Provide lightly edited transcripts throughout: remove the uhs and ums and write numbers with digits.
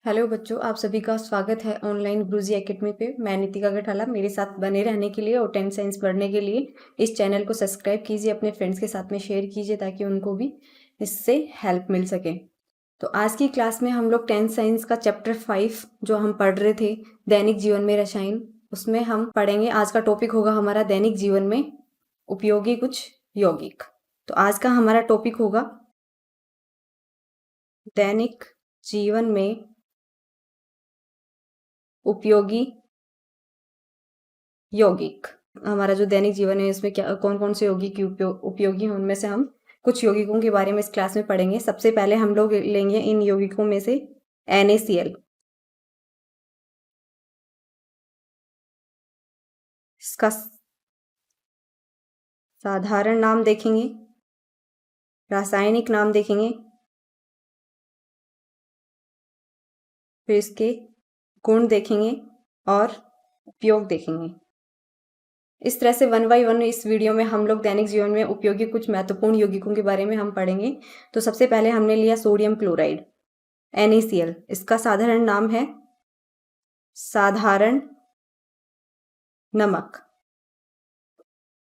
Hello बच्चों, आप सभी का स्वागत है ऑनलाइन गुरुजी एकेडमी पे। मैं नितिका गठाला। मेरे साथ बने रहने के लिए और 10th साइंस पढ़ने के लिए इस चैनल को सब्सक्राइब कीजिए, अपने फ्रेंड्स के साथ में शेयर कीजिए ताकि उनको भी इससे हेल्प मिल सके। तो आज की क्लास में हम लोग 10th साइंस का चैप्टर 5 जो हम पढ़ रहे थे, दैनिक जीवन में रसायन, उसमें हम पढ़ेंगे। आज का टॉपिक होगा हमारा दैनिक जीवन में उपयोगी कुछ यौगिक। तो आज का हमारा टॉपिक होगा दैनिक जीवन में उपयोगी यौगिक। हमारा जो दैनिक जीवन है इसमें क्या कौन कौन से यौगिक उपयोगी हैं, उनमें से हम कुछ यौगिकों के बारे में इस क्लास में पढ़ेंगे। सबसे पहले हम लोग लेंगे इन यौगिकों में से NaCl। इसका साधारण नाम देखेंगे, रासायनिक नाम देखेंगे, फिर इसके गुण देखेंगे और उपयोग देखेंगे। इस तरह से 1 बाय 1 इस वीडियो में हम लोग दैनिक जीवन में उपयोगी कुछ महत्वपूर्ण यौगिकों के बारे में हम पढ़ेंगे। तो सबसे पहले हमने लिया सोडियम क्लोराइड, NaCl। इसका साधारण नाम है साधारण नमक,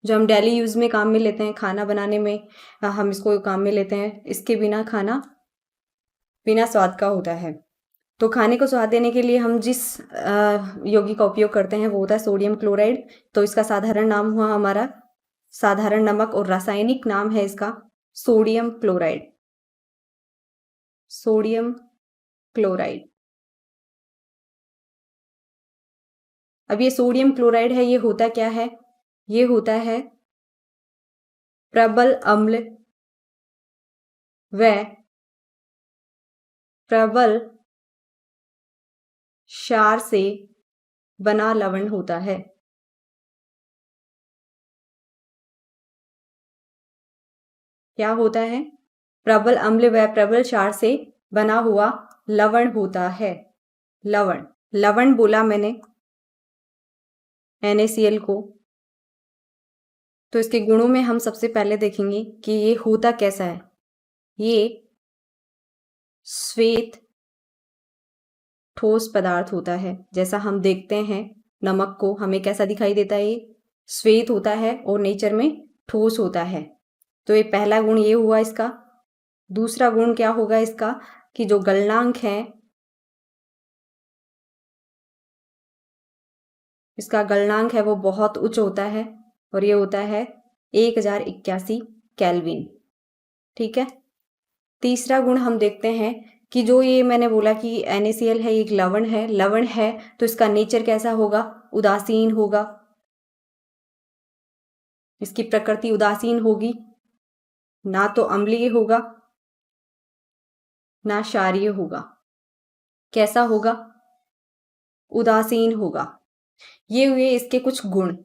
जो हम डेली यूज़ में काम में लेते हैं, खाना बनाने में हम इसको काम में लेते हैं। इसके बिना खाना बिना स्वाद का होता है। तो खाने को स्वाद देने के लिए हम जिस यौगिक का उपयोग करते हैं वो होता है सोडियम क्लोराइड। तो इसका साधारण नाम हुआ हमारा साधारण नमक और रासायनिक नाम है इसका सोडियम क्लोराइड। Sodium chloride. अब ये सोडियम क्लोराइड है, ये होता क्या है? ये होता है प्रबल अम्ल व प्रबल क्षार से बना लवण होता है। क्या होता है? प्रबल अम्ल व प्रबल क्षार से बना हुआ लवण होता है। लवण लवण बोला मैंने NaCl को। तो इसके गुणों में हम सबसे पहले देखेंगे कि ये होता कैसा है। ये श्वेत ठोस पदार्थ होता है। जैसा हम देखते हैं नमक को, हमें कैसा दिखाई देता है? ये श्वेत होता है और नेचर में ठोस होता है। तो ये पहला गुण ये हुआ इसका। दूसरा गुण क्या होगा इसका कि जो गलनांक है, इसका गलनांक है वो बहुत उच्च होता है और ये होता है 1081 केल्विन। ठीक है। तीसरा गुण हम देखते हैं कि जो ये मैंने बोला कि NaCl है, एक लवण है। लवण है तो इसका नेचर कैसा होगा? उदासीन होगा। इसकी प्रकृति उदासीन होगी, ना तो अम्लीय होगा ना क्षारीय होगा। कैसा होगा? उदासीन होगा। ये हुए इसके कुछ गुण।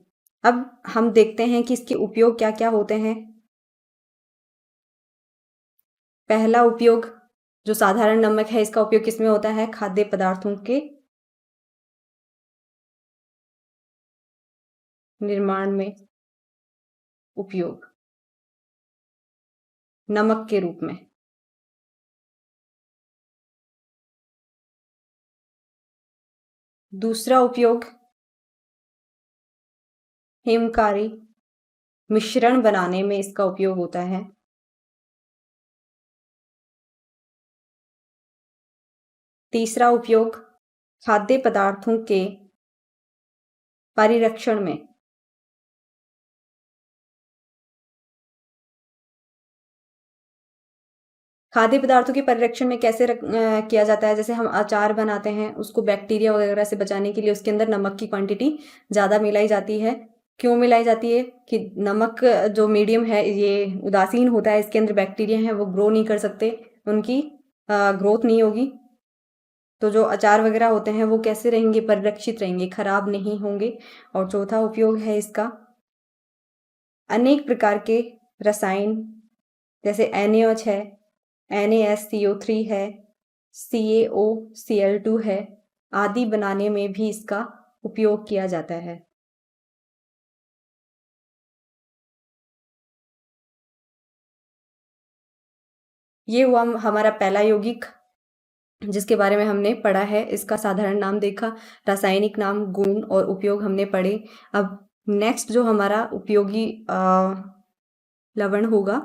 अब हम देखते हैं कि इसके उपयोग क्या क्या होते हैं। पहला उपयोग, जो साधारण नमक है, इसका उपयोग किसमें होता है? खाद्य पदार्थों के निर्माण में उपयोग, नमक के रूप में। दूसरा उपयोग, हिमकारी मिश्रण बनाने में इसका उपयोग होता है। तीसरा उपयोग, खाद्य पदार्थों के परिरक्षण में। खाद्य पदार्थों के परिरक्षण में कैसे किया जाता है? जैसे हम अचार बनाते हैं, उसको बैक्टीरिया वगैरह से बचाने के लिए उसके अंदर नमक की क्वांटिटी ज़्यादा मिलाई जाती है। क्यों मिलाई जाती है? कि नमक जो मीडियम है ये उदासीन होता है, इसके अंदर बैक्टीरिया हैं वो ग्रो नहीं कर सकते, उनकी ग्रोथ नहीं होगी। तो जो अचार वगैरह होते हैं वो कैसे रहेंगे? परिरक्षित रहेंगे, खराब नहीं होंगे। और चौथा उपयोग है इसका, अनेक प्रकार के रसायन जैसे NaOH है, NaSCO3 है, CaOCl2 है, आदि बनाने में भी इसका उपयोग किया जाता है। ये हुआ हमारा पहला यौगिक, जिसके बारे में हमने पढ़ा है, इसका साधारण नाम देखा, रासायनिक नाम, गुण और उपयोग हमने पढ़े। अब नेक्स्ट जो हमारा उपयोगी लवण होगा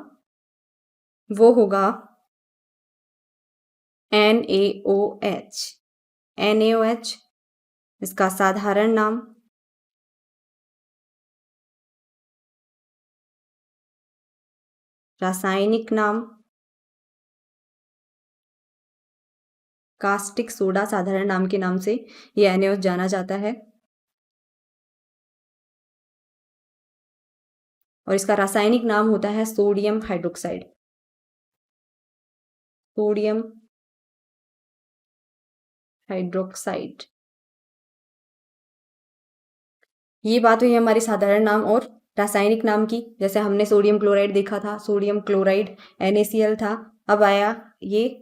वो होगा NaOH। NaOH इसका साधारण नाम, रासायनिक नाम कास्टिक सोडा, साधारण नाम के नाम से ये NaOH जाना जाता है। और इसका रासायनिक नाम होता है सोडियम हाइड्रोक्साइड। Sodium hydroxide. ये बात हुई हमारी साधारण नाम और रासायनिक नाम की। जैसे हमने सोडियम क्लोराइड देखा था, सोडियम क्लोराइड NaCl था। अब आया ये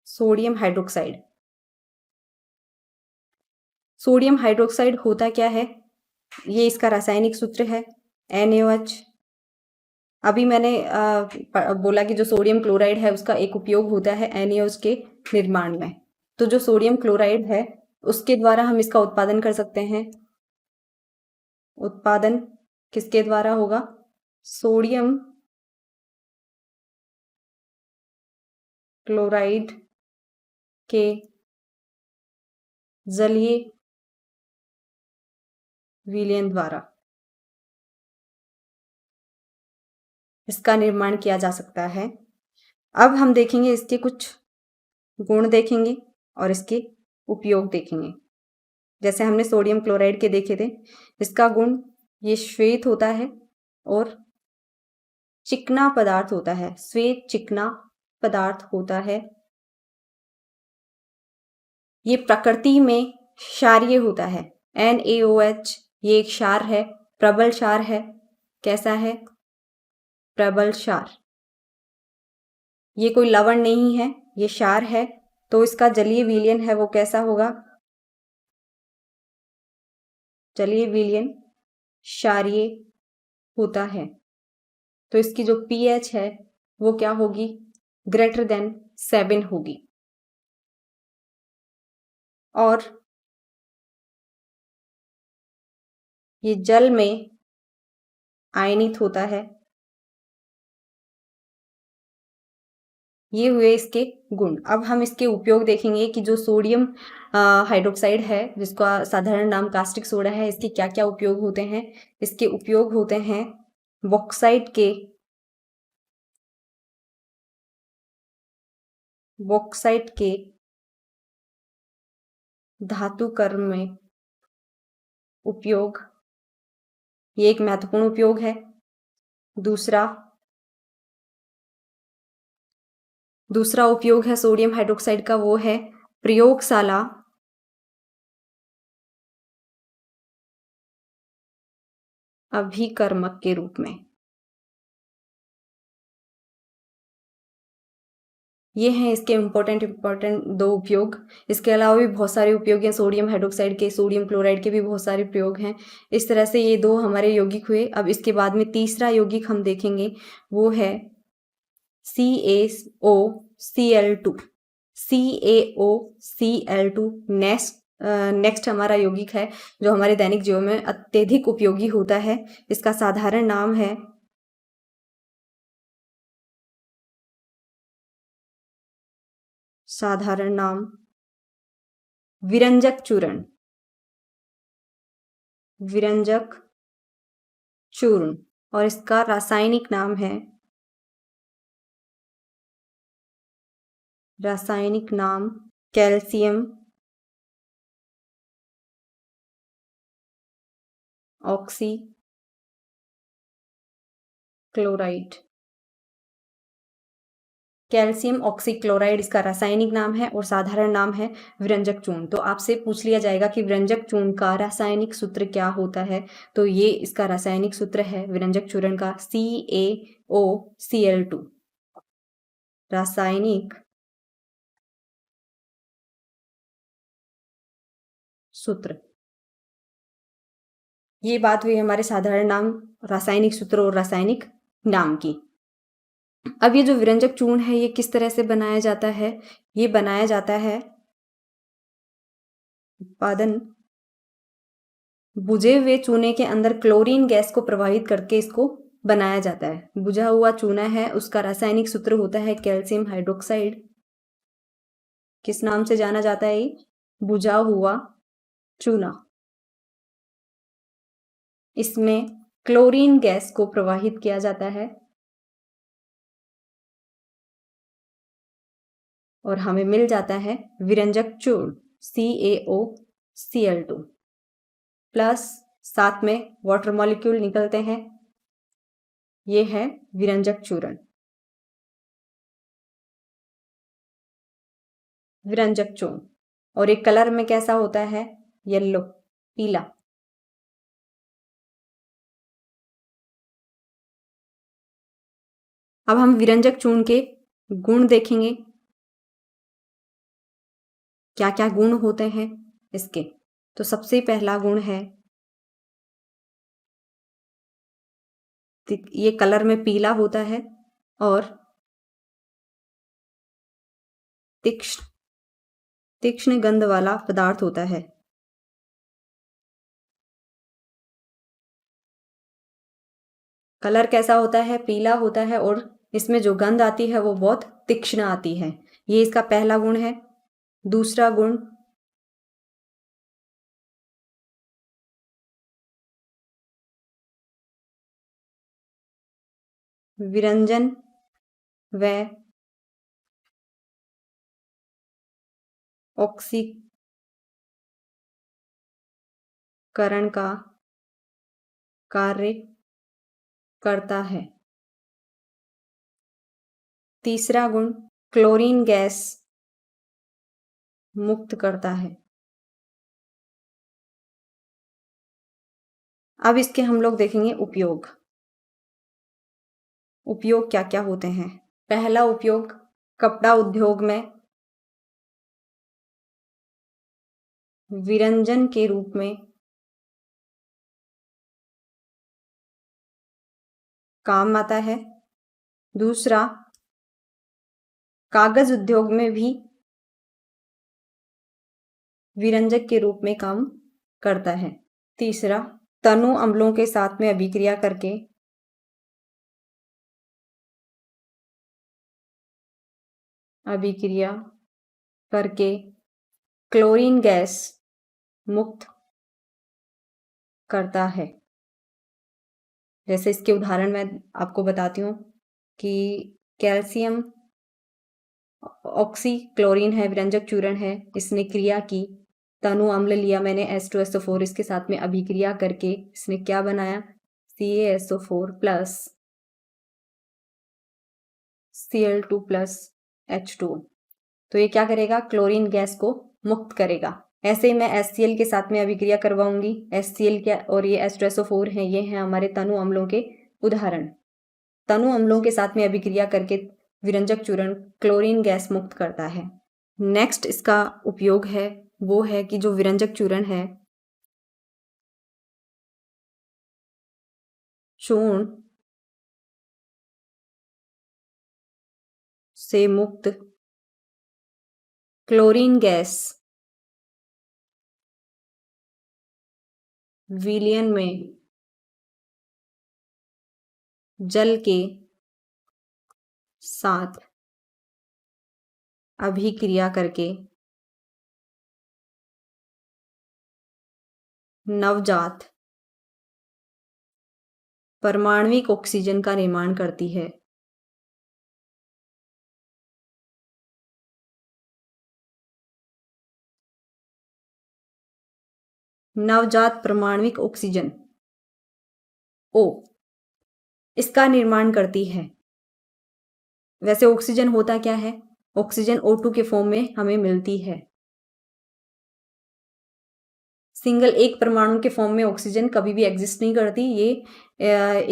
सोडियम हाइड्रोक्साइड। सोडियम हाइड्रोक्साइड होता क्या है, ये इसका रासायनिक सूत्र है NaOH। अभी मैंने बोला कि जो सोडियम क्लोराइड है उसका एक उपयोग होता है NaOH के निर्माण में। तो जो सोडियम क्लोराइड है उसके द्वारा हम इसका उत्पादन कर सकते हैं। उत्पादन किसके द्वारा होगा? सोडियम क्लोराइड के जलीय विलयन द्वारा इसका निर्माण किया जा सकता है। अब हम देखेंगे इसके कुछ गुण देखेंगे और इसके उपयोग देखेंगे। जैसे हमने सोडियम क्लोराइड के देखे थे, इसका गुण ये श्वेत होता है और चिकना पदार्थ होता है। श्वेत चिकना पदार्थ होता है। ये प्रकृति में क्षारीय होता है। NaOH ये एक क्षार है, प्रबल क्षार है। कैसा है? प्रबल क्षार। ये कोई लवण नहीं है, ये क्षार है। तो इसका जलीय विलयन है वो कैसा होगा? जलीय विलयन क्षारीय होता है। तो इसकी जो pH है वो क्या होगी? ग्रेटर देन 7 होगी। और ये जल में आयनित होता है। ये हुए इसके गुण। अब हम इसके उपयोग देखेंगे कि जो सोडियम हाइड्रोक्साइड है जिसका साधारण नाम कास्टिक सोडा है, इसके क्या क्या उपयोग होते हैं। इसके उपयोग होते हैं बॉक्साइट के धातुकर्म में उपयोग। ये एक महत्वपूर्ण उपयोग है। दूसरा उपयोग है सोडियम हाइड्रोक्साइड का, वो है प्रयोगशाला अभिकर्मक के रूप में। ये हैं इसके इम्पोर्टेंट दो उपयोग। इसके अलावा भी बहुत सारे उपयोग हैं सोडियम हाइड्रोक्साइड के, सोडियम क्लोराइड के भी बहुत सारे प्रयोग हैं। इस तरह से ये दो हमारे यौगिक हुए। अब इसके बाद में तीसरा यौगिक हम देखेंगे, वो है CaOCl2। CaOCl2 नेक्स्ट हमारा यौगिक है जो हमारे दैनिक जीवन में अत्यधिक उपयोगी होता है। इसका साधारण नाम है विरंजक चूर्ण। विरंजक चूर्ण। और इसका रासायनिक नाम है calcium oxy chloride. Calcium oxychloride इसका रासायनिक नाम है और साधारण नाम है विरंजक चूर्ण। तो आपसे पूछ लिया जाएगा कि विरंजक चूर्ण का रासायनिक सूत्र क्या होता है, तो ये इसका रासायनिक सूत्र है विरंजक चूर्ण का CaOCl2। रासायनिक सूत्र। ये बात हुई हमारे साधारण नाम, रासायनिक सूत्र और रासायनिक नाम की। अब ये जो विरंजक चूर्ण है ये किस तरह से बनाया जाता है? ये बनाया जाता है उत्पादन बुझे हुए चूने के अंदर क्लोरीन गैस को प्रवाहित करके इसको बनाया जाता है। बुझा हुआ चूना है, उसका रासायनिक सूत्र होता है कैल्शियम हाइड्रोक्साइड। किस नाम से जाना जाता है ये? बुझा हुआ चूना। इसमें क्लोरीन गैस को प्रवाहित किया जाता है और हमें मिल जाता है विरंजक चूर्ण CaOCl2 प्लस साथ में वाटर मॉलिक्यूल निकलते हैं। ये है विरंजक चूर्ण। विरंजक चूर्ण और एक कलर में कैसा होता है? येलो, पीला। अब हम विरंजक चूर्ण के गुण देखेंगे। क्या क्या गुण होते हैं इसके? तो सबसे पहला गुण है ये कलर में पीला होता है और तीक्ष्ण गंध वाला पदार्थ होता है। कलर कैसा होता है? पीला होता है और इसमें जो गंध आती है वो बहुत तीक्ष्ण आती है। ये इसका पहला गुण है। दूसरा गुण विरंजन व ऑक्सीकरण का कार्य करता है। तीसरा गुण क्लोरीन गैस मुक्त करता है। अब इसके हम लोग देखेंगे उपयोग। उपयोग क्या क्या होते हैं? पहला उपयोग कपड़ा उद्योग में विरंजन के रूप में काम आता है। दूसरा कागज उद्योग में भी विरंजक के रूप में काम करता है। तीसरा तनु अम्लों के साथ में अभिक्रिया करके क्लोरीन गैस मुक्त करता है। जैसे इसके उदाहरण मैं आपको बताती हूँ कि कैल्शियम ऑक्सीक्लोरीन है, विरंजक चूर्ण है। इसने क्रिया की, तनु अम्ल लिया मैंने H2SO4, इसके साथ में अभिक्रिया करके इसने क्या बनाया? CaSO4 plus Cl2 plus H2O। तो ये क्या करेगा? क्लोरीन गैस को मुक्त करेगा। ऐसे ही मैं HCl के साथ में अभिक्रिया करवाऊंगी। HCl क्या और ये H2SO4 है, ये हैं हमारे तनु अम्लों के उदाहरण। तनु अम्लों के साथ में अभिक्रिया करके विरंजक चूर्ण क्लोरीन गैस मुक्त करता है। नेक्स्ट इसका उपयोग है वो है कि जो विरंजक चूर्ण है, चूर्ण से मुक्त क्लोरीन गैस विलयन में जल के साथ अभिक्रिया करके नवजात परमाणविक ऑक्सीजन का निर्माण करती है। नवजात परमाणविक ऑक्सीजन ओ इसका निर्माण करती है। वैसे ऑक्सीजन होता क्या है? ऑक्सीजन O2 के फॉर्म में हमें मिलती है। सिंगल एक परमाणु के फॉर्म में ऑक्सीजन कभी भी एग्जिस्ट नहीं करती। ये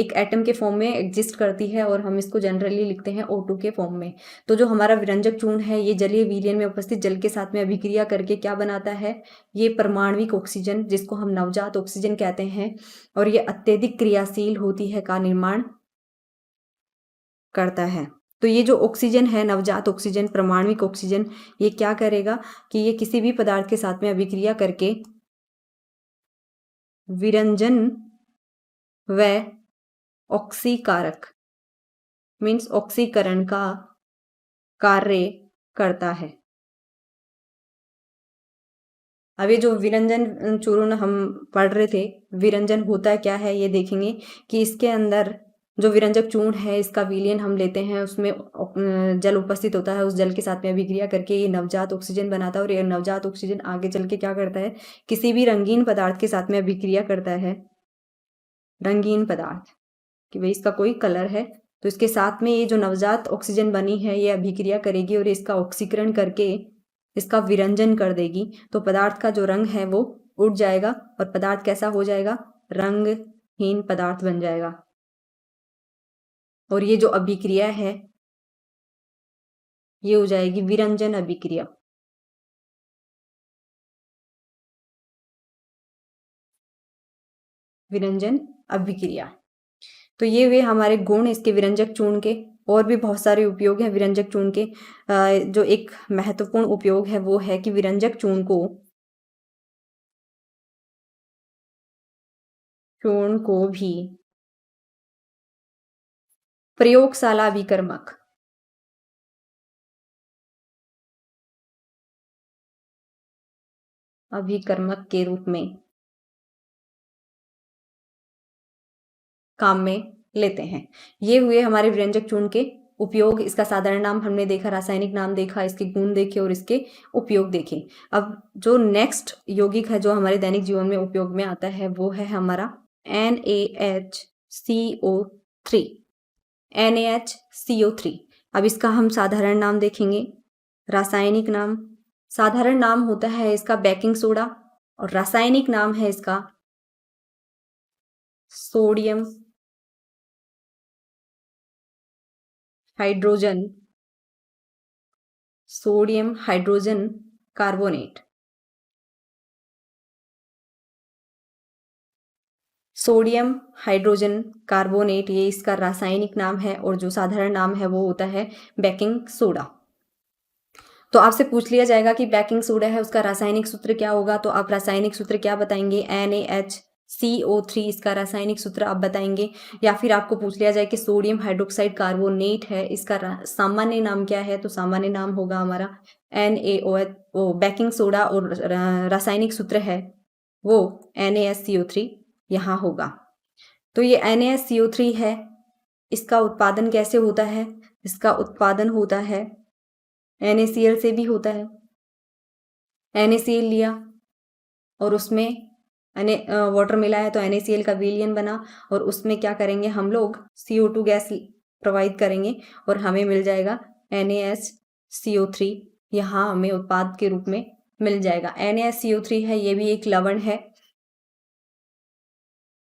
एक एटम के फॉर्म में एग्जिस्ट करती है और हम इसको जनरली लिखते हैं O2 के फॉर्म में। तो जो हमारा विरंजक चूर्ण है ये जलीय विलयन में उपस्थित जल के साथ में अभिक्रिया करके क्या बनाता है? ये परमाणविक ऑक्सीजन, जिसको हम नवजात ऑक्सीजन कहते हैं, और ये अत्यधिक क्रियाशील होती है, का निर्माण करता है। तो ये जो ऑक्सीजन है, नवजात ऑक्सीजन, परमाणविक ऑक्सीजन, ये क्या करेगा कि ये किसी भी पदार्थ के साथ में अभिक्रिया करके विरंजन व ऑक्सीकारक मीन्स ऑक्सीकरण का कार्य करता है। अब ये जो विरंजन चूर्ण हम पढ़ रहे थे, विरंजन होता क्या है ये देखेंगे कि इसके अंदर जो विरंजक चूर्ण है, इसका विलयन हम लेते हैं, उसमें जल उपस्थित होता है, उस जल के साथ में अभिक्रिया करके ये नवजात ऑक्सीजन बनाता है और ये नवजात ऑक्सीजन आगे चल के क्या करता है, किसी भी रंगीन पदार्थ के साथ में अभिक्रिया करता है। रंगीन पदार्थ कि भाई इसका कोई कलर है तो इसके साथ में ये जो नवजात ऑक्सीजन बनी है ये अभिक्रिया करेगी और इसका ऑक्सीकरण करके इसका विरंजन कर देगी। तो पदार्थ का जो रंग है वो उड़ जाएगा और पदार्थ कैसा हो जाएगा, रंगहीन पदार्थ बन जाएगा। और ये जो अभिक्रिया है ये हो जाएगी विरंजन अभिक्रिया। विरंजन अभिक्रिया। तो ये वे हमारे गुण इसके विरंजक चूर्ण के। और भी बहुत सारे उपयोग हैं विरंजक चूर्ण के। जो एक महत्वपूर्ण उपयोग है वो है कि विरंजक चूर्ण को भी प्रयोगशाला अभिकर्मक के रूप में काम में लेते हैं। ये हुए हमारे व्यंजक चूर्ण के उपयोग। इसका साधारण नाम हमने देखा, रासायनिक नाम देखा, इसके गुण देखे और इसके उपयोग देखे। अब जो नेक्स्ट यौगिक है जो हमारे दैनिक जीवन में उपयोग में आता है वो है हमारा NaHCO3। NaHCO3। अब इसका हम साधारण नाम देखेंगे। रासायनिक नाम, साधारण नाम होता है इसका बेकिंग सोडा और रासायनिक नाम है इसका sodium hydrogen carbonate. Sodium hydrogen carbonate ये इसका रासायनिक नाम है और जो साधारण नाम है वो होता है बेकिंग सोडा। तो आपसे पूछ लिया जाएगा कि बेकिंग सोडा है उसका रासायनिक सूत्र क्या होगा, तो आप रासायनिक सूत्र क्या बताएंगे, NaHCO3 इसका रासायनिक सूत्र आप बताएंगे। या फिर आपको पूछ लिया जाए कि सोडियम हाइड्रोक्साइड कार्बोनेट है इसका सामान्य नाम क्या है, तो सामान्य नाम होगा हमारा NaOH। बेकिंग सोडा और रासायनिक सूत्र है वो NaSCO3 यहाँ होगा। तो ये NaSCO3 है, इसका उत्पादन कैसे होता है, इसका उत्पादन होता है NaCl से भी होता है। NaCl लिया और उसमें वाटर मिलाया तो NaCl का विलयन बना और उसमें क्या करेंगे हम लोग CO2 गैस प्रोवाइड करेंगे और हमें मिल जाएगा NaSCO3। यहाँ हमें उत्पाद के रूप में मिल जाएगा। NaSCO3 है ये भी एक लवण है।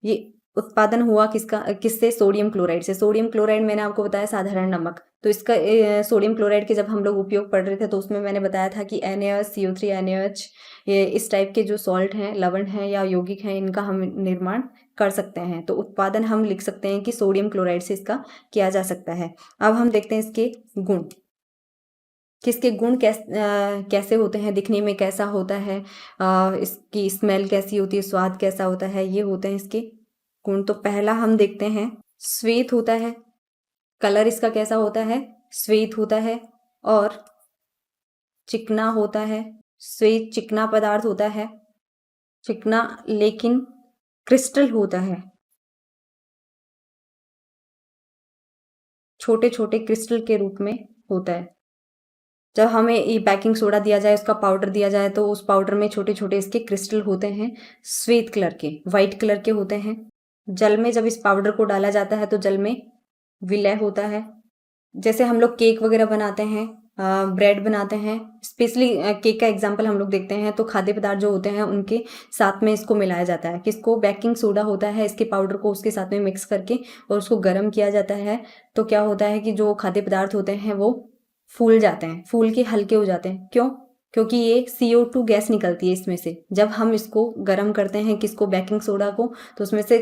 ये उत्पादन हुआ किससे, सोडियम क्लोराइड से। सोडियम क्लोराइड मैंने आपको बताया साधारण नमक। तो इसका सोडियम क्लोराइड के जब हम लोग उपयोग पढ़ रहे थे तो उसमें मैंने बताया था कि NaCO3 NaOH ये इस टाइप के जो सॉल्ट हैं, लवण हैं या यौगिक हैं, इनका हम निर्माण कर सकते हैं। तो उत्पादन हम लिख सकते हैं कि सोडियम क्लोराइड से इसका किया जा सकता है। अब हम देखते हैं इसके गुण। किसके गुण कैसे होते हैं, दिखने में कैसा होता है, इसकी स्मेल कैसी होती है, स्वाद कैसा होता है, ये होते हैं इसके गुण। तो पहला हम देखते हैं श्वेत होता है। कलर इसका कैसा होता है, श्वेत होता है और चिकना होता है। श्वेत चिकना पदार्थ होता है, चिकना लेकिन क्रिस्टल होता है, छोटे छोटे क्रिस्टल के रूप में होता है। जब हमें ये बेकिंग सोडा दिया जाए, उसका पाउडर दिया जाए तो उस पाउडर में छोटे छोटे इसके क्रिस्टल होते हैं, श्वेत कलर के, वाइट कलर के होते हैं। जल में जब इस पाउडर को डाला जाता है तो जल में विलय होता है। जैसे हम लोग केक वगैरह बनाते हैं, ब्रेड बनाते हैं, स्पेशली केक का एग्जांपल हम लोग देखते हैं तो खाद्य पदार्थ जो होते हैं उनके साथ में इसको मिलाया जाता है। किसको, बेकिंग सोडा होता है, इसके पाउडर को उसके साथ में मिक्स करके और उसको गर्म किया जाता है। तो क्या होता है कि जो खाद्य पदार्थ होते हैं वो फूल जाते हैं, फूल के हल्के हो जाते हैं। क्यों, क्योंकि ये CO2 गैस निकलती है इसमें से। जब हम इसको गर्म करते हैं, किसको, बेकिंग सोडा को, तो उसमें से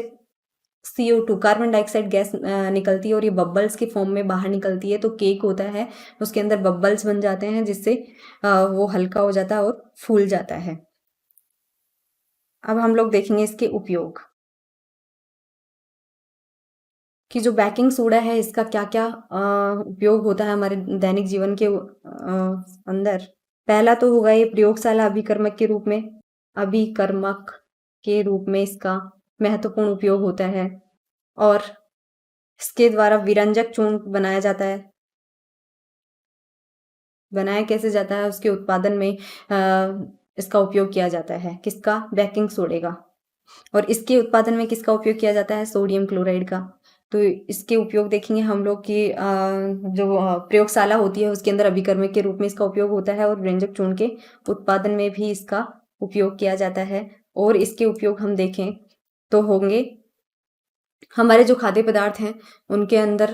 CO2 कार्बन डाइऑक्साइड गैस निकलती है और ये बबल्स के फॉर्म में बाहर निकलती है। तो केक होता है उसके अंदर बबल्स बन जाते हैं जिससे वो हल्का हो जाता है और फूल जाता है। अब हम लोग देखेंगे इसके उपयोग कि जो बेकिंग सोडा है इसका क्या क्या उपयोग होता है हमारे दैनिक जीवन के अंदर। पहला तो होगा ये प्रयोगशाला अभिकर्मक के रूप में, अभिकर्मक के रूप में इसका महत्वपूर्ण उपयोग होता है और इसके द्वारा विरंजक चूर्ण बनाया जाता है। बनाया कैसे जाता है उसके उत्पादन में इसका उपयोग किया जाता है किसका, बेकिंग सोडे का। और इसके उत्पादन में किसका उपयोग किया जाता है, सोडियम क्लोराइड का। तो इसके उपयोग देखेंगे हम लोग कि जो प्रयोगशाला होती है उसके अंदर अभिकर्मक के रूप में इसका उपयोग होता है और व्यंजक चूर्ण के उत्पादन में भी इसका उपयोग किया जाता है। और इसके उपयोग हम देखें तो होंगे हमारे जो खाद्य पदार्थ हैं उनके अंदर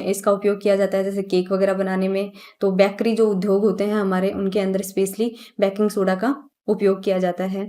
इसका उपयोग किया जाता है जैसे केक वगैरह बनाने में। तो बेकरी जो उद्योग होते हैं हमारे उनके अंदर स्पेशली बेकिंग सोडा का उपयोग किया जाता है।